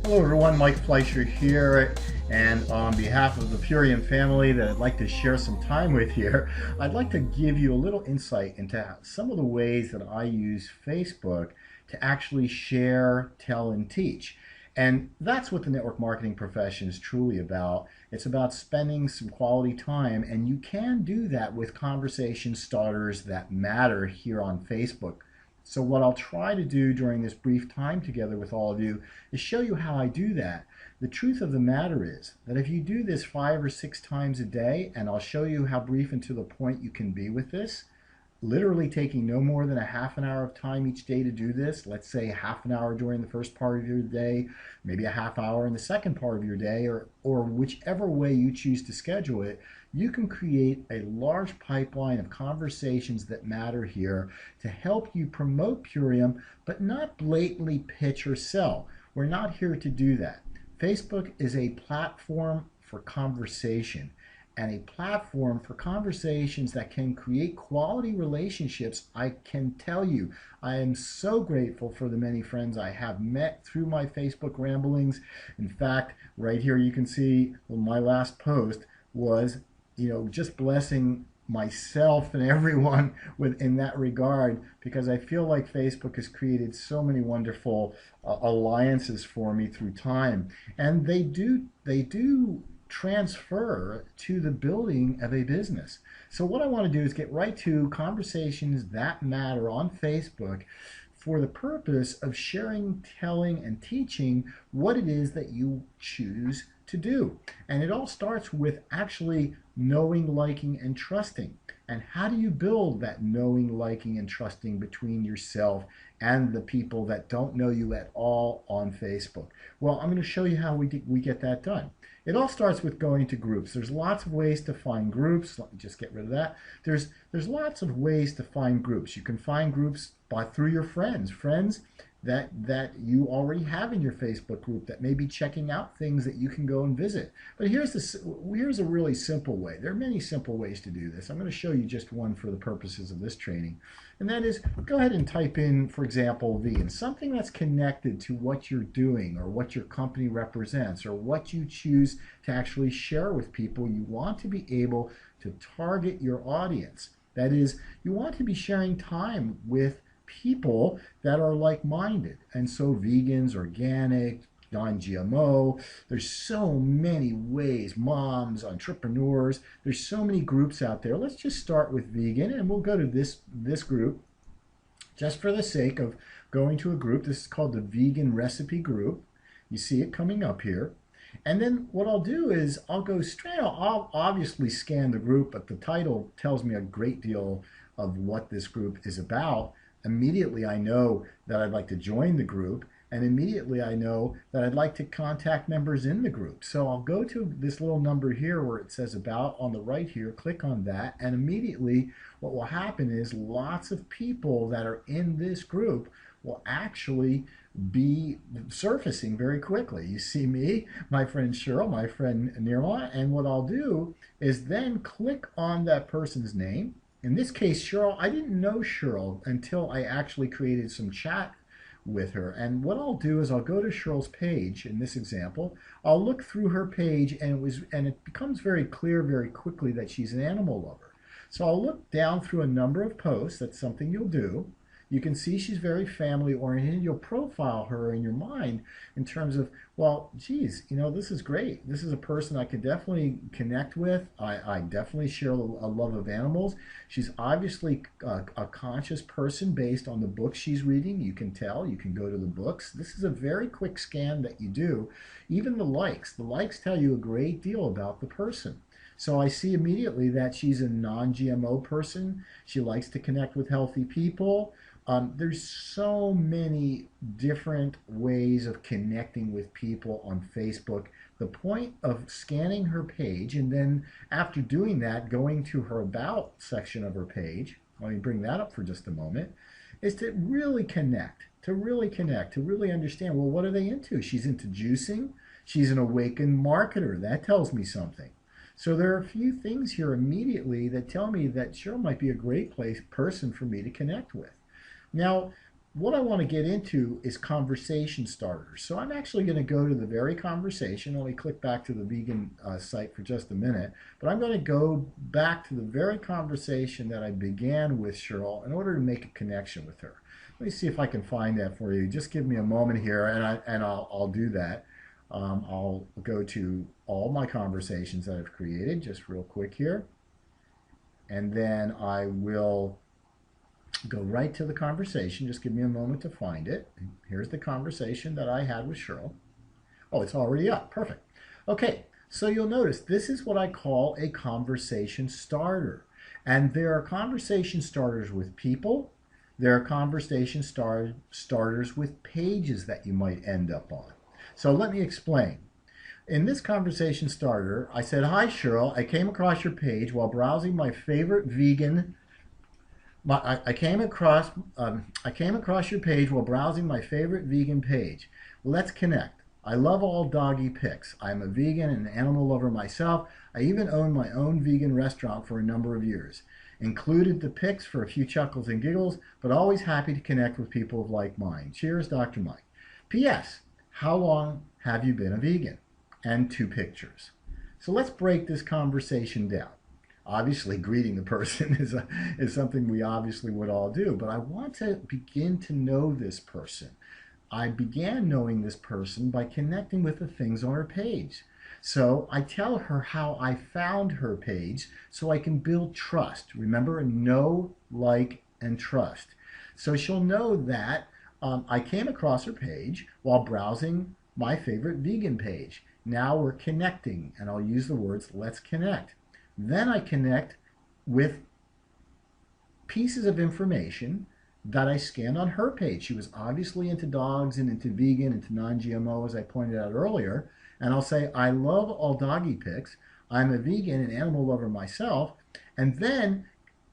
Hello everyone, Mike Fleischer here, and on behalf of the Purium family that I'd like to share some time with here, I'd like to give you a little insight into some of the ways that I use Facebook to actually share, tell, and teach. And that's what the network marketing profession is truly about. It's about spending some quality time, and you can do that with conversation starters that matter here on Facebook. So what I'll try to do during this brief time together with all of you is show you how I do that. The truth of the matter is that if you do this 5 or 6 times a day, and I'll show you how brief and to the point you can be with this, literally taking no more than a half an hour of time each day to do this. Let's say half an hour during the first part of your day, maybe a half hour in the second part of your day, or whichever way you choose to schedule it. You can create a large pipeline of conversations that matter here to help you promote Purium, but not blatantly pitch or sell. We're not here to do that. Facebook is a platform for conversation, and a platform for conversations that can create quality relationships. I can tell you, I am so grateful for the many friends I have met through my Facebook ramblings. In fact, right here you can see my last post was, just blessing myself and everyone in that regard, because I feel like Facebook has created so many wonderful alliances for me through time, and they do transfer to the building of a business. So what I want to do is get right to conversations that matter on Facebook for the purpose of sharing, telling, and teaching what it is that you choose to do. And it all starts with actually knowing, liking, and trusting. And how do you build that knowing, liking, and trusting between yourself and the people that don't know you at all on Facebook? Well, I'm going to show you how we get that done. It all starts with going to groups. There's lots of ways to find groups. Let me just get rid of that. There's lots of ways to find groups. You can find groups through your friends that you already have in your Facebook group that may be checking out things that you can go and visit. But here's a really simple way. There are many simple ways to do this. I'm going to show you just one for the purposes of this training. And that is, go ahead and type in, for example, vegan, something that's connected to what you're doing or what your company represents or what you choose to actually share with people. You want to be able to target your audience. That is, you want to be sharing time with people that are like-minded. And so vegans, organic, non-GMO, there's so many ways, moms, entrepreneurs, there's so many groups out there. Let's just start with vegan, and we'll go to this group just for the sake of going to a group. This is called the Vegan Recipe Group. You see it coming up here. And then what I'll do is I'll go straight, I'll obviously scan the group, but the title tells me a great deal of what this group is about. Immediately I know that I'd like to join the group, and immediately I know that I'd like to contact members in the group. So I'll go to this little number here where it says about on the right here, click on that, and immediately what will happen is lots of people that are in this group will actually be surfacing very quickly. You see me, my friend Cheryl, my friend Nirma, and what I'll do is then click on that person's name. In this case, Cheryl, I didn't know Cheryl until I actually created some chat with her. And what I'll do is I'll go to Cheryl's page in this example. I'll look through her page, and it becomes very clear very quickly that she's an animal lover. So I'll look down through a number of posts. That's something you'll do. You can see she's very family oriented. You'll profile her in your mind in terms of, well, geez, this is great. This is a person I could definitely connect with. I definitely share a love of animals. She's obviously a conscious person based on the books she's reading. You can tell. You can go to the books. This is a very quick scan that you do. Even the likes tell you a great deal about the person. So I see immediately that she's a non-GMO person. She likes to connect with healthy people. There's so many different ways of connecting with people on Facebook. The point of scanning her page, and then after doing that, going to her About section of her page, let me bring that up for just a moment, is to really connect, to really understand, well, what are they into? She's into juicing. She's an awakened marketer. That tells me something. So there are a few things here immediately that tell me that Cheryl might be a great person for me to connect with. Now, what I want to get into is conversation starters. So I'm actually going to go to the very conversation. Let me click back to the vegan site for just a minute. But I'm going to go back to the very conversation that I began with Cheryl in order to make a connection with her. Let me see if I can find that for you. Just give me a moment here, and I'll do that. I'll go to all my conversations that I've created just real quick here. And then I will go right to the conversation. Just give me a moment to find it. Here's the conversation that I had with Cheryl. Oh, it's already up. Perfect. Okay, so you'll notice this is what I call a conversation starter. And there are conversation starters with people. There are conversation starters with pages that you might end up on. So let me explain. In this conversation starter, I said, "Hi, Cheryl. I came across your page while browsing my favorite vegan I came across your page while browsing my favorite vegan page. Let's connect. I love all doggy pics. I'm a vegan and an animal lover myself. I even own my own vegan restaurant for a number of years. Included the pics for a few chuckles and giggles, but always happy to connect with people of like mind. Cheers, Dr. Mike. P.S. How long have you been a vegan?" And 2 pictures. So let's break this conversation down. Obviously, greeting the person is something we obviously would all do, but I want to begin to know this person. I began knowing this person by connecting with the things on her page. So I tell her how I found her page so I can build trust. Remember, know, like, and trust. So she'll know that I came across her page while browsing my favorite vegan page. Now we're connecting, and I'll use the words, let's connect. Then I connect with pieces of information that I scanned on her page. She was obviously into dogs and into vegan, into non-GMO, as I pointed out earlier. And I'll say, "I love all doggy pics. I'm a vegan and animal lover myself." And then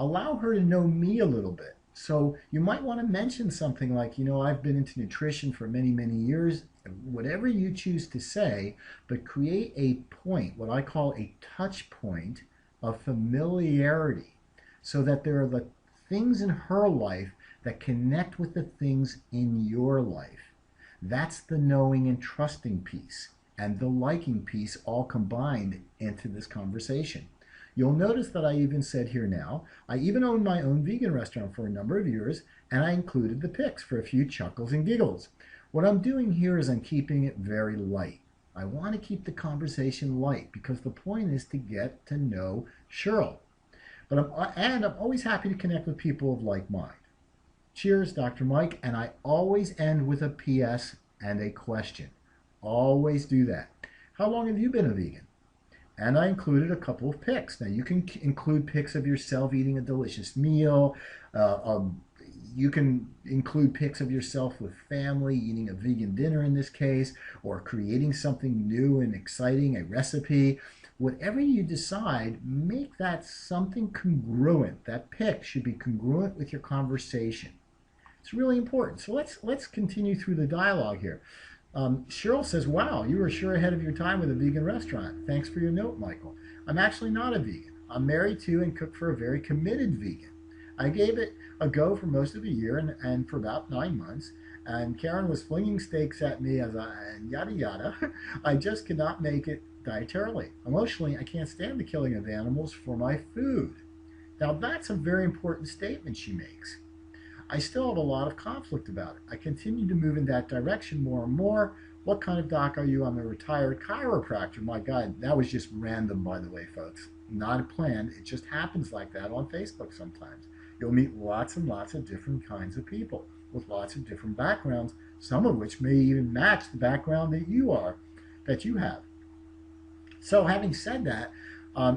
allow her to know me a little bit. So you might want to mention something like, "I've been into nutrition for many, many years." Whatever you choose to say, but create a point, what I call a touch point of familiarity, so that there are the things in her life that connect with the things in your life. That's the knowing and trusting piece, and the liking piece all combined into this conversation. You'll notice that I even said here now, I even owned my own vegan restaurant for a number of years, and I included the pics for a few chuckles and giggles. What I'm doing here is I'm keeping it very light. I want to keep the conversation light because the point is to get to know Cheryl. I'm always happy to connect with people of like mind. Cheers, Dr. Mike. And I always end with a PS and a question. Always do that. How long have you been a vegan? And I included a couple of pics. Now you can include pics of yourself eating a delicious meal. You can include pics of yourself with family, eating a vegan dinner in this case, or creating something new and exciting, a recipe. Whatever you decide, make that something congruent. That pic should be congruent with your conversation. It's really important. So let's continue through the dialogue here. Cheryl says, "Wow, you were sure ahead of your time with a vegan restaurant. Thanks for your note, Michael. I'm actually not a vegan. I'm married to and cook for a very committed vegan. I gave it a go for most of a year and for about 9 months. And Karen was flinging steaks at me and yada yada. I just could not make it dietarily. Emotionally, I can't stand the killing of animals for my food." Now that's a very important statement she makes. "I still have a lot of conflict about it. I continue to move in that direction more and more. What kind of doc are you? I'm a retired chiropractor." My God, that was just random, by the way, folks. Not planned. It just happens like that on Facebook sometimes. You'll meet lots and lots of different kinds of people with lots of different backgrounds, some of which may even match the background that you have. So having said that,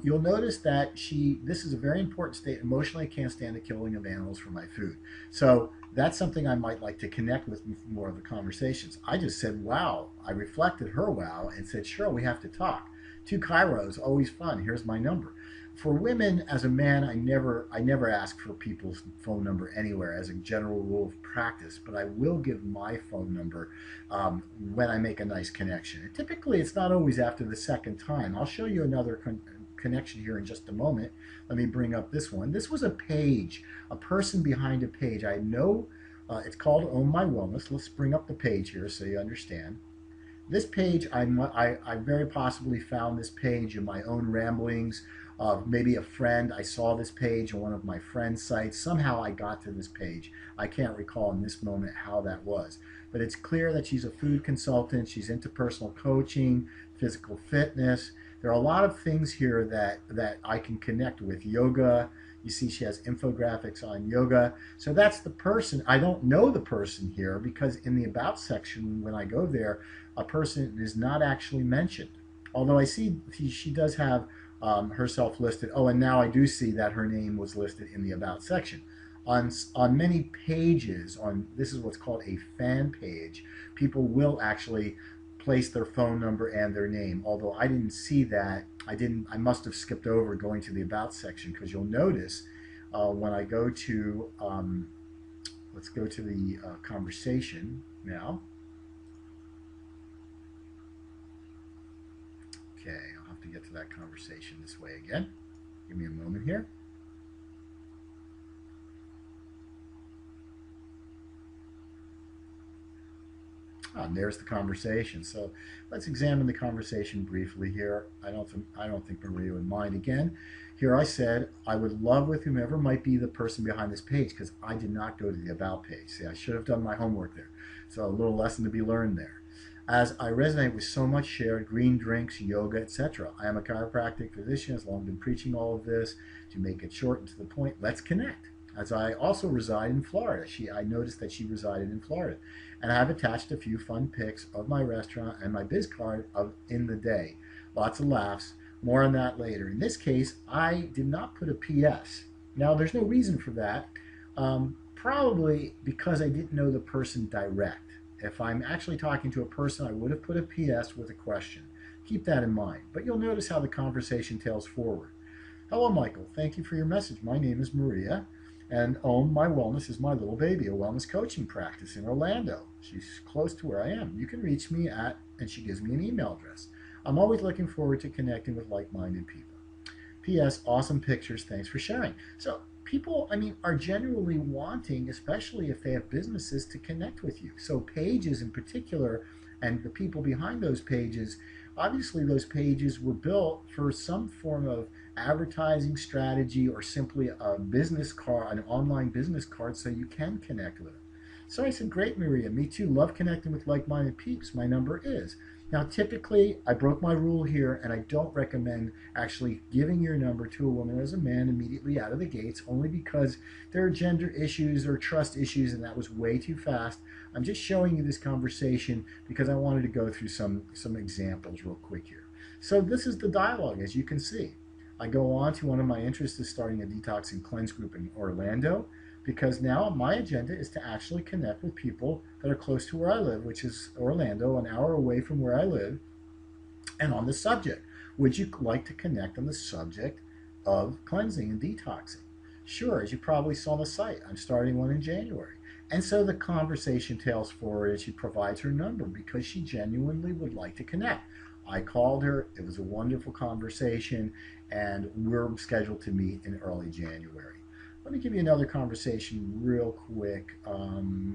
you'll notice that this is a very important state. Emotionally, I can't stand the killing of animals for my food. So that's something I might like to connect with more of the conversations. I just said, wow. I reflected her wow and said, "Sure, we have to talk. 2 chiros, always fun. Here's my number." For women, as a man, I never ask for people's phone number anywhere as a general rule of practice, but I will give my phone number when I make a nice connection. And typically, it's not always after the second time. I'll show you another connection here in just a moment. Let me bring up this one. This was a page, a person behind a page. I had no It's called Own My Wellness. Let's bring up the page here so you understand. This page, I very possibly found this page in my own ramblings of maybe a friend. I saw this page on one of my friend's sites. Somehow I got to this page. I can't recall in this moment how that was. But it's clear that she's a food consultant. She's into personal coaching, physical fitness. There are a lot of things here that I can connect with. Yoga. You see she has infographics on yoga. So that's the person. I don't know the person here because in the About section, when I go there, a person is not actually mentioned. Although I see she does have herself listed. Oh, and now I do see that her name was listed in the About section. On many pages, this is what's called a fan page, people will actually place their phone number and their name. Although I didn't see that, I must have skipped over going to the About section, because you'll notice when I go to let's go to the conversation now. Okay, I'll have to get to that conversation this way again. Give me a moment here. And there's the conversation. So let's examine the conversation briefly here. I don't think Maria would mind. Again, here I said I would love with whomever might be the person behind this page, because I did not go to the About page. See, I should have done my homework there. So a little lesson to be learned there. As I resonate with so much shared, green drinks, yoga, etc. I am a chiropractic physician, has long been preaching all of this. To make it short and to the point, let's connect. As I also reside in Florida. I noticed that she resided in Florida. And I have attached a few fun pics of my restaurant and my biz card in the day. Lots of laughs. More on that later. In this case, I did not put a PS. Now, there's no reason for that. Probably because I didn't know the person direct. If I'm actually talking to a person, I would have put a PS with a question. Keep that in mind. But you'll notice how the conversation tails forward. Hello, Michael. Thank you for your message. My name is Maria, and Own My Wellness is my little baby, a wellness coaching practice in Orlando. She's close to where I am. You can reach me at, and she gives me an email address. I'm always looking forward to connecting with like-minded people. P.S. Awesome pictures. Thanks for sharing. So people, are genuinely wanting, especially if they have businesses, to connect with you. So pages in particular, and the people behind those pages, obviously those pages were built for some form of advertising strategy or simply a business card, an online business card, so you can connect with them. So I said, great, Maria, me too. Love connecting with like-minded peeps. My number is. Now, typically, I broke my rule here, and I don't recommend actually giving your number to a woman as a man immediately out of the gates, only because there are gender issues or trust issues, and that was way too fast. I'm just showing you this conversation because I wanted to go through some examples real quick here. So this is the dialogue, as you can see. I go on to one of my interests is starting a detox and cleanse group in Orlando, because now my agenda is to actually connect with people that are close to where I live, which is Orlando, an hour away from where I live, and on the subject. Would you like to connect on the subject of cleansing and detoxing? Sure, as you probably saw on the site, I'm starting one in January. And so the conversation tails forward as she provides her number because she genuinely would like to connect. I called her, it was a wonderful conversation, and we're scheduled to meet in early January. Let me give you another conversation real quick.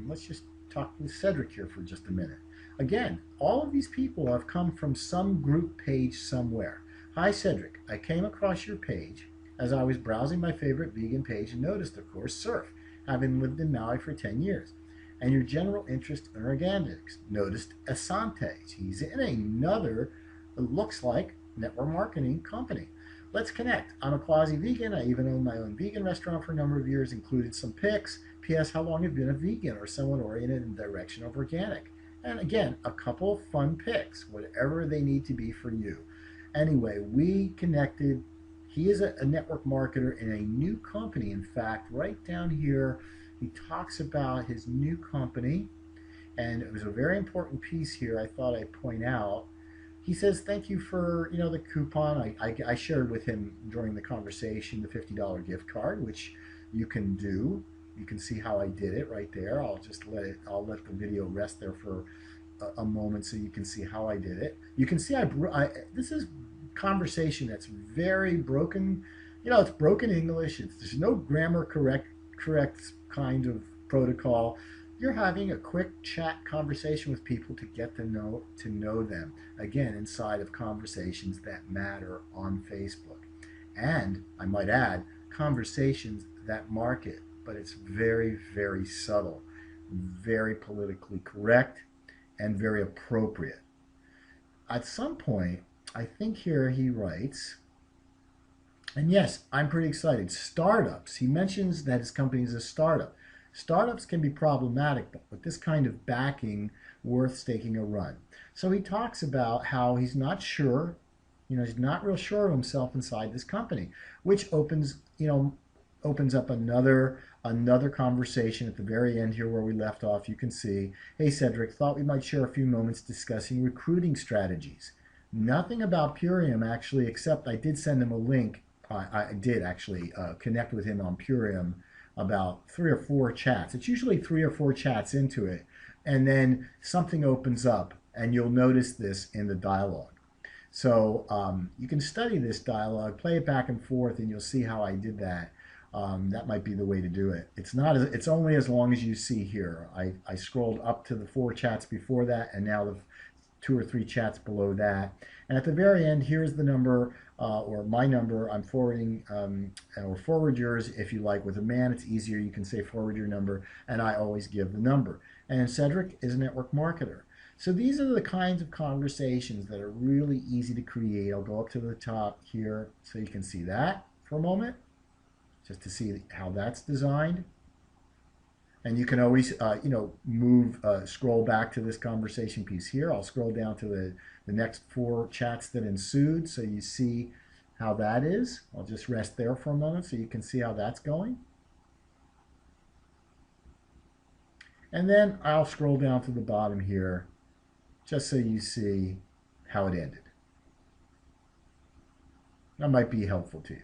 Let's just talk with Cedric here for just a minute. Again, all of these people have come from some group page somewhere. Hi, Cedric. I came across your page as I was browsing my favorite vegan page and noticed, of course, surf, having lived in Maui for 10 years. And your general interest in organics. Noticed Asante. He's in another, it looks like, network marketing company. Let's connect. I'm a quasi-vegan. I even own my own vegan restaurant for a number of years, included some pics. P.S. How long have you been a vegan or someone oriented in the direction of organic? And again, a couple of fun pics, whatever they need to be for you. Anyway, we connected. He is a network marketer in a new company. In fact, right down here, he talks about his new company. And it was a very important piece here I thought I'd point out. He says, thank you for, the coupon. I shared with him during the conversation the $50 gift card, which you can do. You can see how I did it right there. I'll let the video rest there for a moment so you can see how I did it. You can see this is conversation that's very broken. It's broken English. There's no grammar correct kind of protocol. You're having a quick chat conversation with people to get to know them. Again, inside of Conversations That Matter on Facebook. And I might add, conversations that market, but it's very, very subtle, very politically correct, and very appropriate. At some point, I think here he writes, and yes, I'm pretty excited. Startups. He mentions that his company is a startup. Startups can be problematic, but with this kind of backing, worth taking a run. So he talks about how he's not sure, he's not real sure of himself inside this company, which opens up another conversation at the very end here where we left off. You can see, hey Cedric, thought we might share a few moments discussing recruiting strategies. Nothing about Purium actually, except I did send him a link. I did actually connect with him on Purium about 3 or 4 chats. It's usually 3 or 4 chats into it, and then something opens up, and you'll notice this in the dialogue. So you can study this dialogue, play it back and forth, and you'll see how I did that. That might be the way to do it. It's only as long as you see here. I scrolled up to the 4 chats before that, and now the 2 or 3 chats below that. And at the very end, here's the number, or my number. I'm forwarding, or forward yours if you like. With a man, it's easier. You can say forward your number, and I always give the number. And Cedric is a network marketer. So these are the kinds of conversations that are really easy to create. I'll go up to the top here so you can see that for a moment, just to see how that's designed. And you can always, scroll back to this conversation piece here. I'll scroll down to the next 4 chats that ensued so you see how that is. I'll just rest there for a moment so you can see how that's going. And then I'll scroll down to the bottom here just so you see how it ended. That might be helpful to you.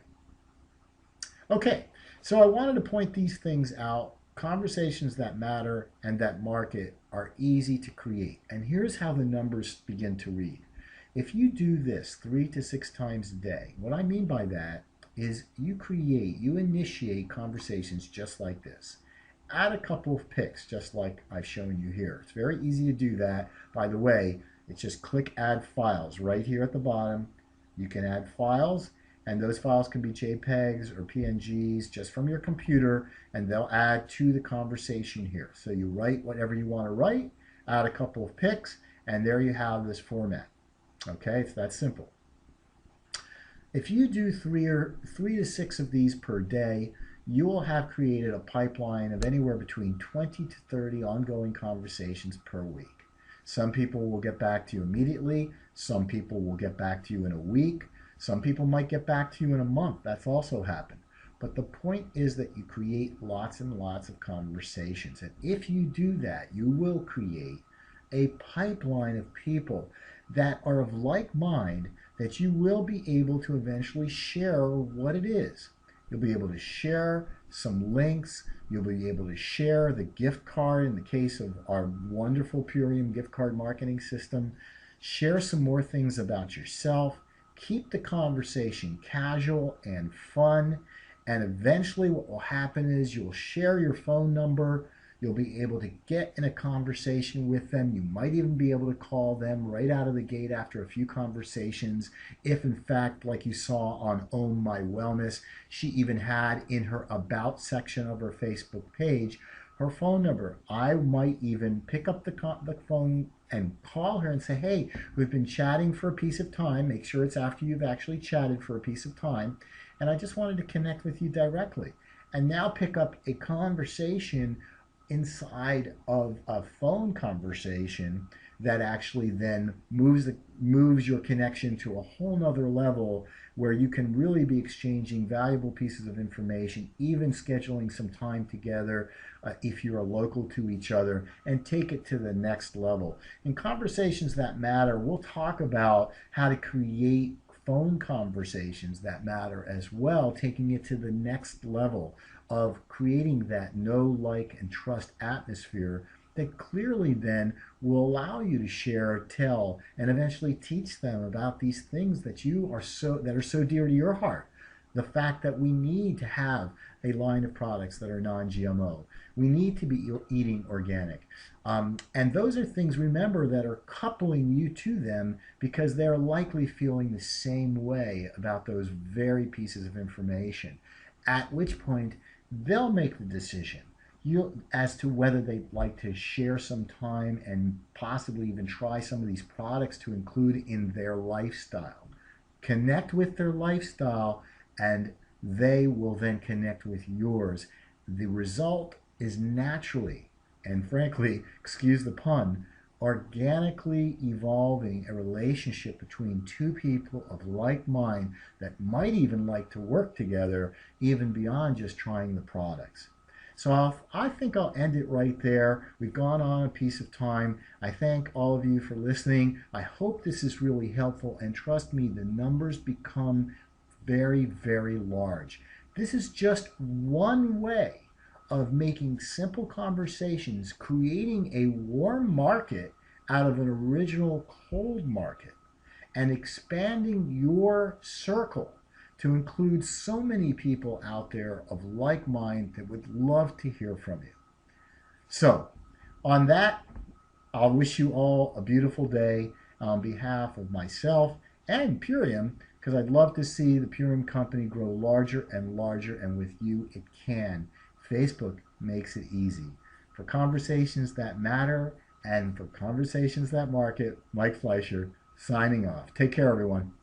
Okay, so I wanted to point these things out. Conversations that matter and that market are easy to create. And here's how the numbers begin to read. If you do this 3 to 6 times a day, what I mean by that is you initiate conversations just like this. Add a couple of pics, just like I've shown you here. It's very easy to do that. By the way, it's just click Add Files right here at the bottom. You can add files, and those files can be JPEGs or PNGs just from your computer, and they'll add to the conversation here. So you write whatever you want to write, add a couple of pics, and there you have this format. Okay, it's that simple. If you do 3 to 6 of these per day, you will have created a pipeline of anywhere between 20 to 30 ongoing conversations per week. Some people will get back to you immediately. Some people will get back to you in a week. Some people might get back to you in a month. That's also happened. But the point is that you create lots and lots of conversations. And if you do that, you will create a pipeline of people that are of like mind that you will be able to eventually share what it is. You'll be able to share some links. You'll be able to share the gift card in the case of our wonderful Purium gift card marketing system. Share some more things about yourself. Keep the conversation casual and fun. And eventually what will happen is you'll share your phone number. You'll be able to get in a conversation with them. You might even be able to call them right out of the gate after a few conversations. If in fact, like you saw on Own My Wellness, she even had in her About section of her Facebook page her phone number. I might even pick up the phone and call her and say, hey, we've been chatting for a piece of time. Make sure it's after you've actually chatted for a piece of time. And I just wanted to connect with you directly. And now pick up a conversation inside of a phone conversation that actually then moves your connection to a whole nother level where you can really be exchanging valuable pieces of information, even scheduling some time together if you're local to each other, and take it to the next level. In Conversations That Matter, we'll talk about how to create phone conversations that matter as well, taking it to the next level of creating that know, like, and trust atmosphere that clearly then will allow you to share, tell, and eventually teach them about these things that are so dear to your heart. the fact that we need to have a line of products that are non-GMO. We need to be eating organic. And those are things, remember, that are coupling you to them because they're likely feeling the same way about those very pieces of information. At which point, they'll make the decision as to whether they'd like to share some time and possibly even try some of these products to include in their lifestyle. Connect with their lifestyle, and they will then connect with yours. The result is naturally, and frankly, excuse the pun, organically evolving a relationship between two people of like mind that might even like to work together, even beyond just trying the products. So I think I'll end it right there. We've gone on a piece of time. I thank all of you for listening. I hope this is really helpful, and trust me, the numbers become very, very large. This is just one way of making simple conversations, creating a warm market out of an original cold market, and expanding your circle to include so many people out there of like mind that would love to hear from you. So, on that, I'll wish you all a beautiful day on behalf of myself and Purium, because I'd love to see the Purium company grow larger and larger, and with you it can. Facebook makes it easy. For conversations that matter and for conversations that market, Mike Fleischer signing off. Take care, everyone.